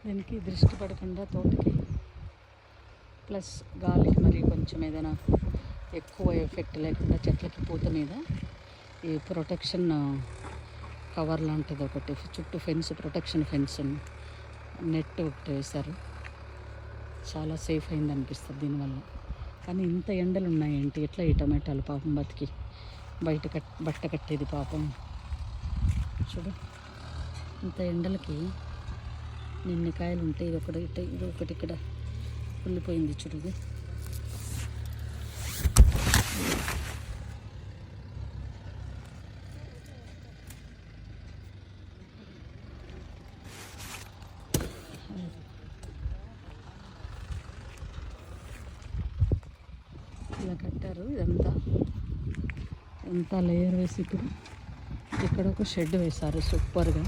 దీనికి దృష్టి పడకుండా తోటకి ప్లస్ గాలికి మరి కొంచెం ఏదైనా ఎక్కువ ఎఫెక్ట్ లేకుండా చెట్లకి పూత మీద ఈ ప్రొటెక్షన్ కవర్ లాంటిది ఒకటి చుట్టూ ఫెన్స్ ప్రొటెక్షన్ ఫెన్స్ నెట్ ఒకటి వేశారు. చాలా సేఫ్ అయింది అనిపిస్తుంది దీనివల్ల. కానీ ఇంత ఎండలు ఉన్నాయేంటి? ఎట్లా ఈ టమాటాలు పాపం బతికి బయట బట్ట కట్టేది పాపం. చూడు ఇంత ఎండలకి నిన్ని కాయలు ఉంటే ఇది ఒకటి ఇక్కడ కుళ్ళిపోయింది. చూడు ఇలా కట్టారు. ఇదంతా లేయర్ వేసి ఇప్పుడు ఇక్కడ ఒక షెడ్ వేశారు సూపర్గా.